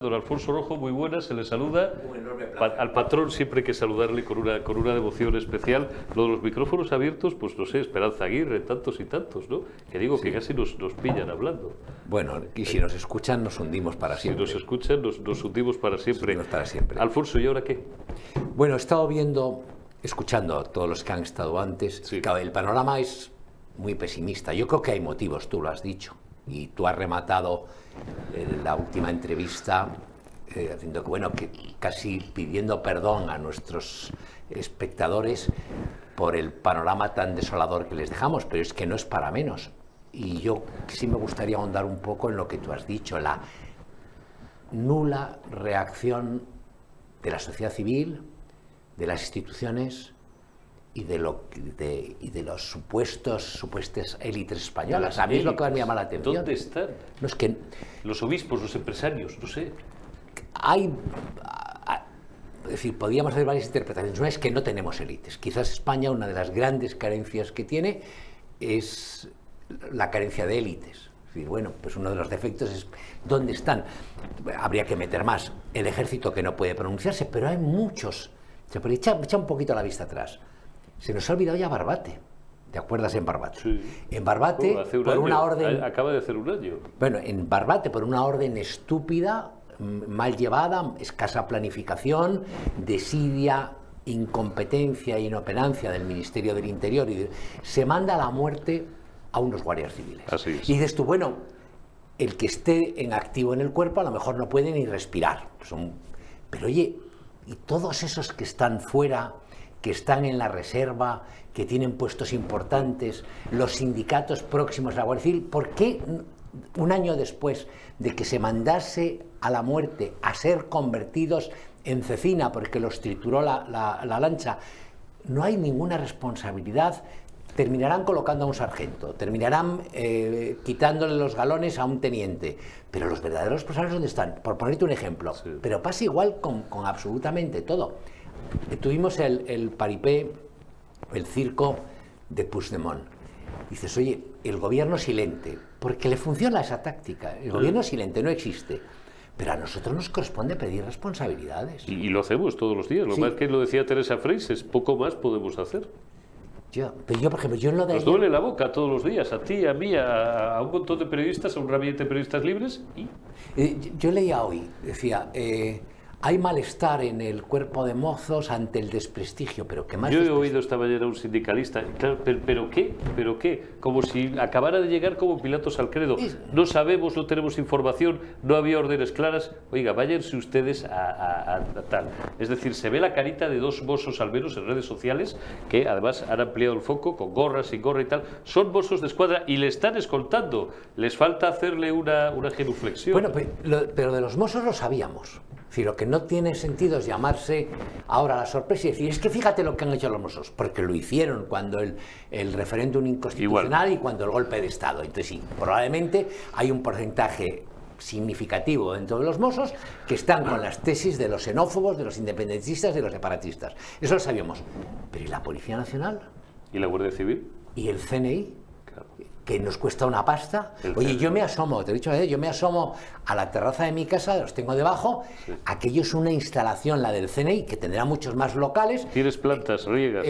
Don Alfonso Rojo, muy buena, se le saluda. Al patrón siempre hay que saludarle con una devoción especial. Lo de los micrófonos abiertos, pues no sé, Esperanza Aguirre, tantos y tantos, ¿no? Que digo que casi nos pillan hablando. Bueno, y si nos escuchan, nos hundimos para siempre. Si nos escuchan, nos hundimos para siempre. Nos hundimos para siempre. Alfonso, ¿y ahora qué? Bueno, he estado escuchando a todos los que han estado antes. Sí. Claro, el panorama es muy pesimista. Yo creo que hay motivos, tú lo has dicho. Y tú has rematado la última entrevista haciendo que casi pidiendo perdón a nuestros espectadores por el panorama tan desolador que les dejamos, pero es que no es para menos. Y yo sí me gustaría ahondar un poco en lo que tú has dicho, la nula reacción de la sociedad civil, de las instituciones y de los supuestas élites españolas. A mí es lo que me llama la atención. ¿Dónde están? No, es que los obispos, los empresarios, no sé. Es decir, podríamos hacer varias interpretaciones. Una es que no tenemos élites. Quizás España, una de las grandes carencias que tiene es la carencia de élites. Es decir, bueno, pues uno de los defectos es ¿dónde están? Habría que meter más. El ejército, que no puede pronunciarse, pero hay muchos. Echa un poquito la vista atrás. Se nos ha olvidado ya Barbate. ¿Te acuerdas en Barbate? Sí. En Barbate, por una orden... Acaba de hacer un año. Bueno, en Barbate, por una orden estúpida, mal llevada, escasa planificación, desidia, incompetencia e inoperancia del Ministerio del Interior, se manda a la muerte a unos guardias civiles. Así es. Y dices tú, bueno, el que esté en activo en el cuerpo a lo mejor no puede ni respirar. Pero oye, y todos esos que están fuera, que están en la reserva, que tienen puestos importantes, los sindicatos próximos a la Guardia Civil, ¿por qué un año después de que se mandase a la muerte a ser convertidos en cecina porque los trituró la lancha, no hay ninguna responsabilidad? Terminarán colocando a un sargento, terminarán quitándole los galones a un teniente, pero los verdaderos responsables, ¿dónde están? Por ponerte un ejemplo. Sí. Pero pasa igual con absolutamente todo. Tuvimos el paripé, el circo de Puigdemont. Dices, oye, el gobierno silente, porque le funciona esa táctica. El gobierno silente no existe. Pero a nosotros nos corresponde pedir responsabilidades. Y lo hacemos todos los días. Lo Sí. más que lo decía Teresa Freixes, poco más podemos hacer. Pero yo, por ejemplo, yo en lo de... Nos duele la boca todos los días, a ti, a mí, a un montón de periodistas, a un ramillete de periodistas libres y... Yo leía hoy, decía, hay malestar en el cuerpo de mozos ante el desprestigio, pero ¿qué más? Yo he oído esta mañana a un sindicalista, claro, ¿pero qué? Como si acabara de llegar como Pilatos al credo. No sabemos, no tenemos información, no había órdenes claras. Oiga, váyanse ustedes a tal. Es decir, se ve la carita de dos mozos, al menos en redes sociales, que además han ampliado el foco con gorra, sin gorra y tal. Son mozos de escuadra y le están escoltando. Les falta hacerle una genuflexión. Bueno, pero de los mozos lo sabíamos. Es decir, lo que no tiene sentido es llamarse ahora a la sorpresa y decir, es que fíjate lo que han hecho los mozos, porque lo hicieron cuando el referéndum inconstitucional Igual. Y cuando el golpe de Estado. Entonces sí, probablemente hay un porcentaje significativo dentro de los mozos que están con las tesis de los xenófobos, de los independentistas, de los separatistas. Eso lo sabíamos. Pero ¿y la Policía Nacional? ¿Y la Guardia Civil? ¿Y el CNI? Claro. Que nos cuesta una pasta. Oye, yo me asomo, te he dicho, yo me asomo a la terraza de mi casa, los tengo debajo, sí. Aquello es una instalación, la del CNI, que tendrá muchos más locales. Tienes plantas, riegas.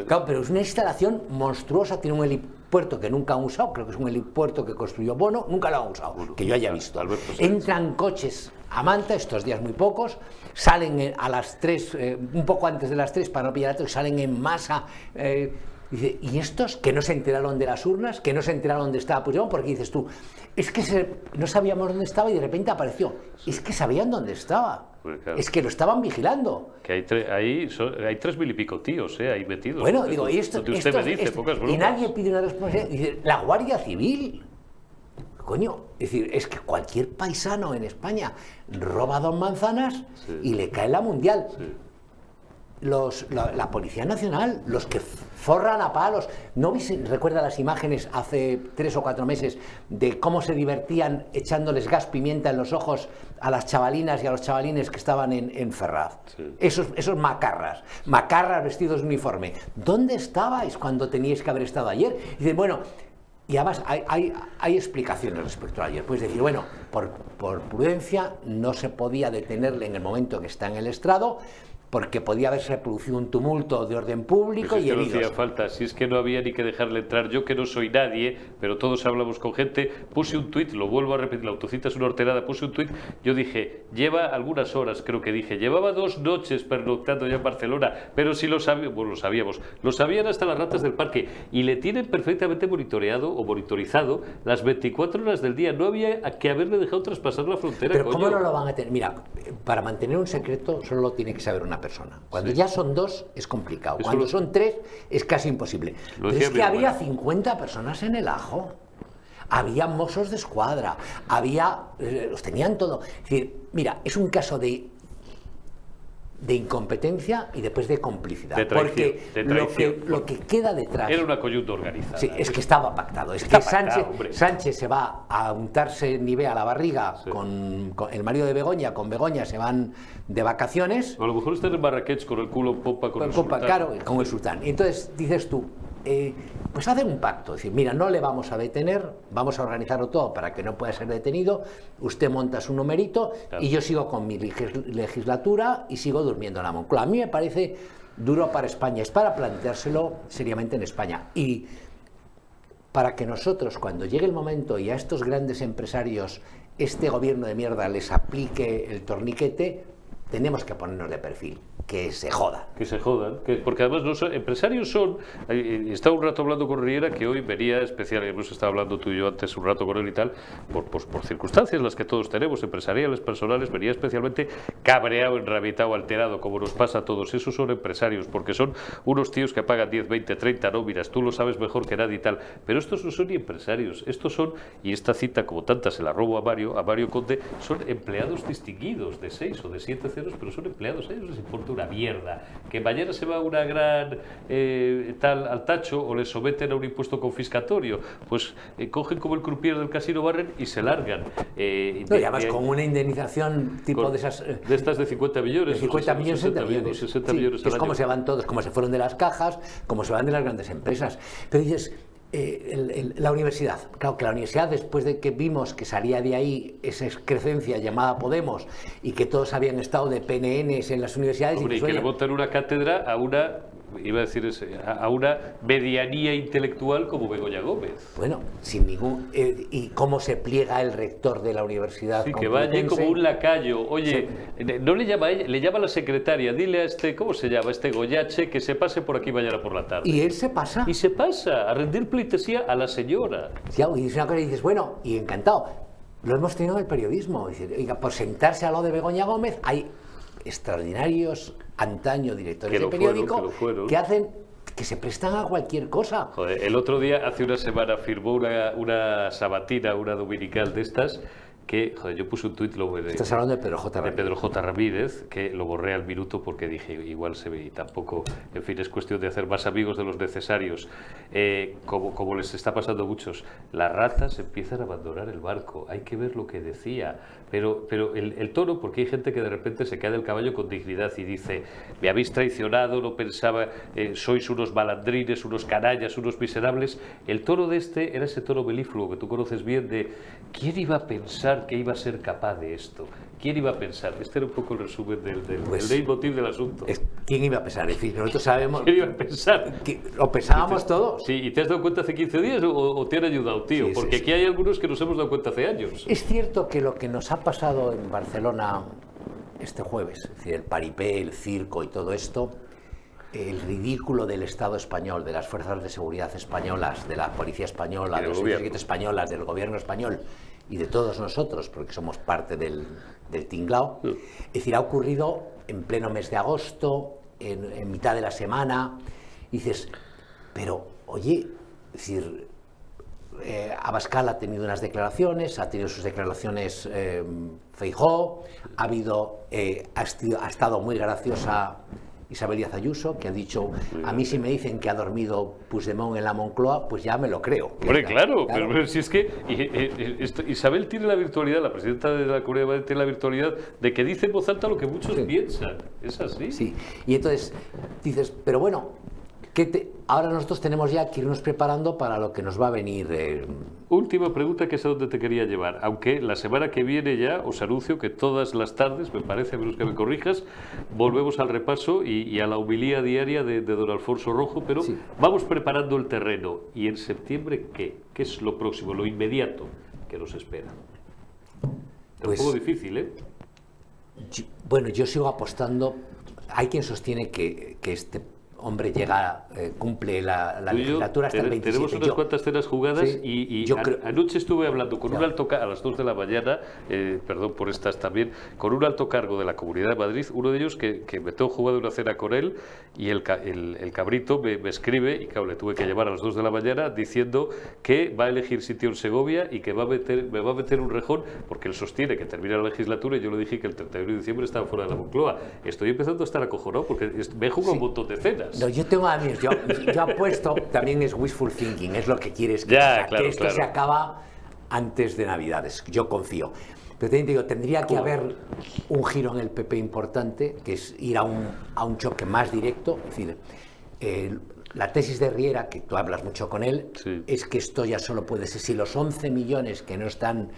Claro, pero es una instalación monstruosa, tiene un helipuerto que nunca han usado, creo que es un helipuerto que construyó Bono, nunca lo han usado, que yo haya visto. Entran coches a Manta, estos días muy pocos, salen a las 3, un poco antes de las 3 para no pillar, salen en masa. Dice, ¿y estos que no se enteraron de las urnas, que no se enteraron dónde estaba Puigdemont? Porque dices tú, es que no sabíamos dónde estaba y de repente apareció. Es que sabían dónde estaba. Pues claro. Es que lo estaban vigilando. Que hay 3.000 y pico tíos ahí metidos. Bueno, digo, y esto... Usted me dice, pocas bromas. Y nadie pide una responsabilidad. Dice, la Guardia Civil. Coño, es decir, es que cualquier paisano en España roba 2 manzanas sí. Y le cae la mundial. Sí. La Policía Nacional, los que forran a palos. ¿No recuerda las imágenes hace 3 o 4 meses de cómo se divertían echándoles gas pimienta en los ojos a las chavalinas y a los chavalines que estaban en Ferraz? Sí. Esos macarras vestidos de uniforme. ¿Dónde estabais cuando teníais que haber estado ayer? Y dicen, bueno, Y además hay explicaciones respecto a ayer. Puedes decir, bueno, por prudencia no se podía detenerle en el momento que está en el estrado, porque podía haberse producido un tumulto de orden público pues y heridos. No hacía falta, si es que no había ni que dejarle entrar. Yo, que no soy nadie, pero todos hablamos con gente, puse un tuit, lo vuelvo a repetir, la autocita es una horterada, puse un tuit, yo dije, lleva algunas horas, creo que dije, llevaba 2 noches pernoctando ya en Barcelona, pero si lo sabíamos, bueno, lo sabían hasta las ratas del parque, y le tienen perfectamente monitoreado o monitorizado las 24 horas del día. No había que haberle dejado traspasar la frontera. Pero coño. ¿cómo no lo van a tener? Mira, para mantener un secreto solo lo tiene que saber una persona. Cuando ya son 2 es complicado. Eso Cuando son 3 es casi imposible. Pero es que había 50 personas en el ajo. Había mozos de escuadra, los tenían todo. Es decir, mira, es un caso de incompetencia y después de complicidad. De traición, porque lo que queda detrás... Era una coyunta organizada. Sí, es que estaba pactado. Es Está que pactado, Sánchez se va a untarse nieve a la barriga con el marido de Begoña, con Begoña se van de vacaciones. A lo mejor están en Marrakech con el culo en popa con el sultán. Claro, con el sultán. Y entonces dices tú, pues hacen un pacto, es decir, mira, no le vamos a detener, vamos a organizarlo todo para que no pueda ser detenido, usted monta su numerito, claro, y yo sigo con mi legislatura y sigo durmiendo en la Moncloa. A mí me parece duro para España, es para planteárselo seriamente en España. Y para que nosotros, cuando llegue el momento y a estos grandes empresarios este gobierno de mierda les aplique el torniquete, tenemos que ponernos de perfil. Que se jodan. Que se jodan, porque además no son, empresarios son... Estaba un rato hablando con Riera, que hoy venía especial, hemos estado hablando tú y yo antes un rato con él y tal, por circunstancias las que todos tenemos, empresariales, personales, venía especialmente cabreado, enrabietado, alterado, como nos pasa a todos. Esos son empresarios, porque son unos tíos que pagan 10, 20, 30 nóminas, tú lo sabes mejor que nadie y tal, pero estos no son ni empresarios, estos son, y esta cita como tanta se la robo a Mario Conde, son empleados distinguidos de 6 o de 7 ceros, pero son empleados, a ellos les importa una mierda, que mañana se va una gran tal al tacho o le someten a un impuesto confiscatorio, pues cogen como el croupier del casino Barren y se largan. Y además con una indemnización tipo de esas... de estas de 50 millones. De 50 millones, 60 millones. 60 millones es como se van todos, como se fueron de las cajas, como se van de las grandes empresas. Pero dices... la universidad, claro que la universidad, después de que vimos que salía de ahí esa excrecencia llamada Podemos y que todos habían estado de PNNs en las universidades, hombre, y que le montan una cátedra a una, iba a decir, a una medianía intelectual como Begoña Gómez. Bueno, sin ningún... ¿y cómo se pliega el rector de la universidad? Sí, que vaya como un lacayo. Oye, sí, no le llama a ella, le llama a la secretaria, dile a este, ¿cómo se llama? Este Goyache, que se pase por aquí mañana por la tarde. Y él se pasa. Y se pasa a rendir pleitesía a la señora. Sí, y dices una cosa y dices, bueno, y encantado. Lo hemos tenido en el periodismo. Dice, oiga, por sentarse al lado de Begoña Gómez hay extraordinarios antaño directores de periódico que hacen... que se prestan a cualquier cosa. Joder, el otro día, hace una semana, firmó una sabatina, una dominical de estas, que, joder, yo puse un tuit... Estás hablando de Pedro J. Ramírez. De Pedro J. Ramírez, que lo borré al minuto porque dije, igual se ve, y tampoco, en fin, es cuestión de hacer más amigos de los necesarios. Como les está pasando a muchos, las ratas empiezan a abandonar el barco, hay que ver lo que decía, pero el tono, porque hay gente que de repente se cae del caballo con dignidad y dice, me habéis traicionado, no pensaba, sois unos malandrines, unos canallas, unos miserables. El tono de este era ese tono melífluo que tú conoces bien de, ¿quién iba a pensar que iba a ser capaz de esto? ¿Quién iba a pensar? Este era un poco el resumen del leitmotiv del asunto. ¿Quién iba a pensar? En fin, nosotros sabemos... ¿Quién iba a pensar? ¿Lo pensábamos todos? Sí, ¿y te has dado cuenta hace 15 días o te han ayudado, tío? Sí, porque aquí hay algunos que nos hemos dado cuenta hace años. Es cierto que lo que nos ha pasado en Barcelona este jueves, es decir, el paripé, el circo y todo esto, el ridículo del Estado español, de las fuerzas de seguridad españolas, de la policía española, de los servicios españolas, del gobierno español y de todos nosotros, porque somos parte del tinglao, es decir, ha ocurrido en pleno mes de agosto, en mitad de la semana, y dices, pero oye, es decir, Abascal ha tenido unas declaraciones, ha tenido sus declaraciones Feijóo, ha estado muy graciosa Isabel Díaz Ayuso, que ha dicho, a mí si me dicen que ha dormido Puigdemont en la Moncloa, pues ya me lo creo. Hombre, claro. Pero si es que Isabel tiene la virtualidad, la presidenta de la Comunidad de Madrid tiene la virtualidad de que dice en voz alta lo que muchos piensan. Es así. Sí, y entonces dices, pero bueno, Ahora nosotros tenemos ya que irnos preparando para lo que nos va a venir. Última pregunta, que es a donde te quería llevar. Aunque la semana que viene ya os anuncio que todas las tardes, me parece, a menos que me corrijas, volvemos al repaso y a la homilía diaria de don Alfonso Rojo, pero sí, vamos preparando el terreno. ¿Y en septiembre qué? ¿Qué es lo próximo, lo inmediato que nos espera? Es un poco difícil, ¿eh? Bueno, yo sigo apostando. Hay quien sostiene que este hombre llega, cumple la legislatura hasta el 27. Tenemos unas cuantas cenas jugadas, sí, y anoche estuve hablando con un alto cargo, a las 2 de la mañana, perdón por estas también, con un alto cargo de la Comunidad de Madrid, uno de ellos que me tengo jugado una cena con él, y el cabrito me escribe, y claro, le tuve que llevar a las 2 de la mañana diciendo que va a elegir sitio en Segovia y que me va a meter un rejón, porque él sostiene que termina la legislatura, y yo le dije que el 31 de diciembre estaba fuera de la Moncloa. Estoy empezando a estar acojonado porque me he jugado un montón de cenas. No, yo tengo amigos, yo apuesto, también es wishful thinking, es lo que quieres que pasa, claro, que esto se acaba antes de Navidades, yo confío. Pero te digo, tendría que haber un giro en el PP importante, que es ir a un choque más directo. Es decir, la tesis de Riera, que tú hablas mucho con él, sí, es que esto ya solo puede ser si los 11 millones que no están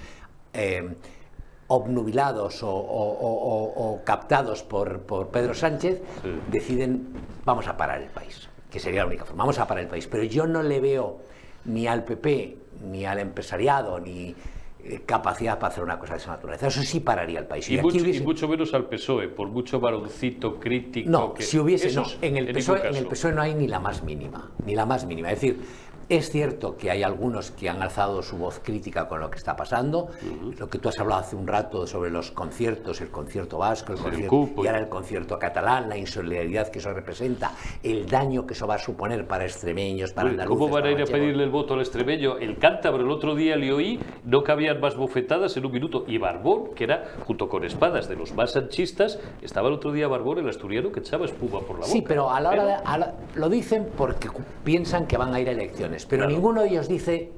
obnubilados o captados por Pedro Sánchez, sí, deciden, vamos a parar el país, que sería la única forma, vamos a parar el país. Pero yo no le veo ni al PP, ni al empresariado, ni capacidad para hacer una cosa de esa naturaleza. Eso sí pararía el país. Y mucho menos al PSOE, por mucho varoncito crítico. No, que si hubiese, no, en el PSOE no hay ni la más mínima, ni la más mínima. Es decir, es cierto que hay algunos que han alzado su voz crítica con lo que está pasando, lo que tú has hablado hace un rato sobre los conciertos, el concierto vasco, y ahora el concierto catalán, la insolidaridad que eso representa, el daño que eso va a suponer para extremeños, para andaluces. ¿Cómo van a ir a pedirle el voto al extremeño? El cántabro, el otro día le oí, no cabían más bofetadas en un minuto, y Barbón, que era, junto con Espadas, de los más sanchistas, estaba el otro día Barbón, el asturiano, que echaba espuma por la boca. Sí, pero a la hora lo dicen porque piensan que van a ir a elecciones. Pero claro, ninguno de ellos dice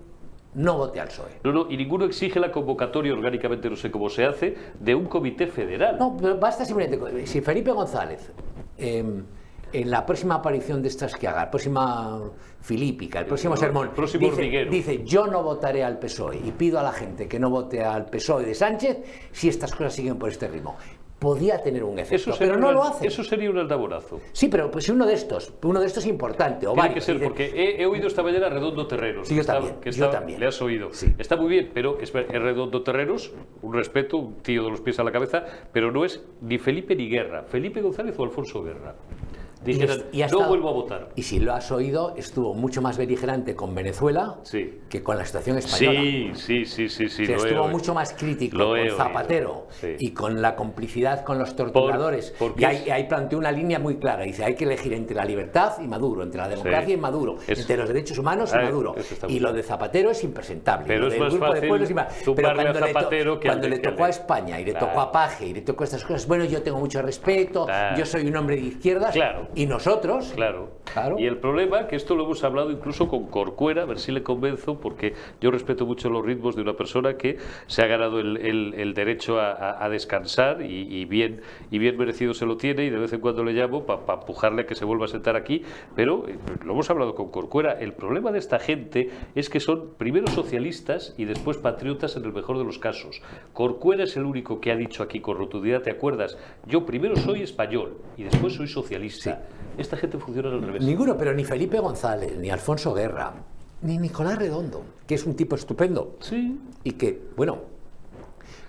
no vote al PSOE. No, y ninguno exige la convocatoria, orgánicamente no sé cómo se hace, de un comité federal. No, pero basta simplemente, si Felipe González, en la próxima aparición de estas que haga, la próxima filípica, el próximo sermón, dice yo no votaré al PSOE y pido a la gente que no vote al PSOE de Sánchez si estas cosas siguen por este ritmo. Podía tener un efecto, pero no lo hace. Eso sería un aldabonazo. Sí, pero pues uno de estos importante. Tiene que ser, porque he oído esta mañana Redondo Terreros. Sí, yo también. Le has oído. Sí. Está muy bien, pero es Redondo Terreros, un respeto, un tío de los pies a la cabeza, pero no es ni Felipe ni Guerra. Felipe González o Alfonso Guerra. Dijeran, no vuelvo a votar. Y si lo has oído, estuvo mucho más beligerante con Venezuela, sí, que con la situación española. Sí. Estuvo mucho más crítico con Zapatero, sí, y con la complicidad con los torturadores. Y ahí planteó una línea muy clara. Dice, hay que elegir entre la libertad y Maduro, entre la democracia y Maduro, entre los derechos humanos y Maduro. Y lo de Zapatero es impresentable. Pero es más fácil tumbarle a Zapatero que cuando le tocó a España, y le tocó a Paje, y le tocó estas cosas, bueno, yo tengo mucho respeto, yo soy un hombre de izquierdas. Claro. Y nosotros. Claro. Y el problema, que esto lo hemos hablado incluso con Corcuera, a ver si le convenzo, porque yo respeto mucho los ritmos de una persona que se ha ganado el derecho a descansar y bien merecido se lo tiene, y de vez en cuando le llamo para empujarle a que se vuelva a sentar aquí, pero lo hemos hablado con Corcuera. El problema de esta gente es que son primero socialistas y después patriotas en el mejor de los casos. Corcuera es el único que ha dicho aquí con rotundidad, ¿te acuerdas? Yo primero soy español y después soy socialista. Sí. Esta gente funciona al revés. Ninguno, pero ni Felipe González, ni Alfonso Guerra, ni Nicolás Redondo, que es un tipo estupendo. Sí. Y que, bueno,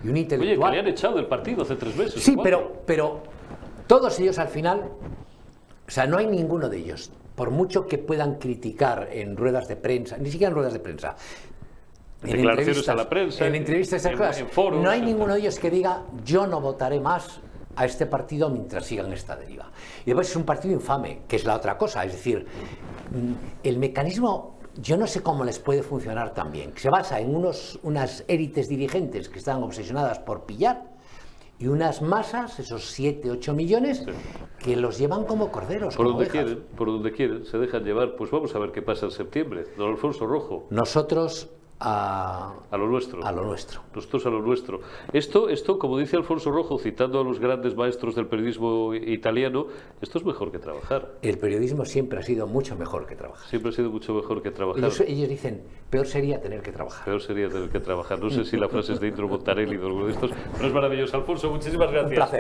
y un intelectual. Oye, que le han echado del partido hace 3 meses. Sí, pero todos ellos al final, o sea, no hay ninguno de ellos, por mucho que puedan criticar en ruedas de prensa, ni siquiera en ruedas de prensa, en declaraciones a la prensa, en entrevistas, en foros, no hay ninguno de ellos que diga yo no votaré más a este partido mientras sigan esta deriva. Y después es un partido infame, que es la otra cosa, es decir, el mecanismo, yo no sé cómo les puede funcionar tan bien, que se basa en unas élites dirigentes que están obsesionadas por pillar, y unas masas, esos 7, 8 millones, sí, que los llevan como corderos. Por donde quieren, se dejan llevar. Pues vamos a ver qué pasa en septiembre. Don Alfonso Rojo. Nosotros a lo nuestro. A lo nuestro. Nosotros a lo nuestro. Esto, como dice Alfonso Rojo, citando a los grandes maestros del periodismo italiano, esto es mejor que trabajar. El periodismo siempre ha sido mucho mejor que trabajar. Siempre ha sido mucho mejor que trabajar. Ellos dicen, peor sería tener que trabajar. Peor sería tener que trabajar. No sé si la frase es de Indro Montanelli o de alguno de estos, pero es maravilloso. Alfonso, muchísimas gracias. Un placer.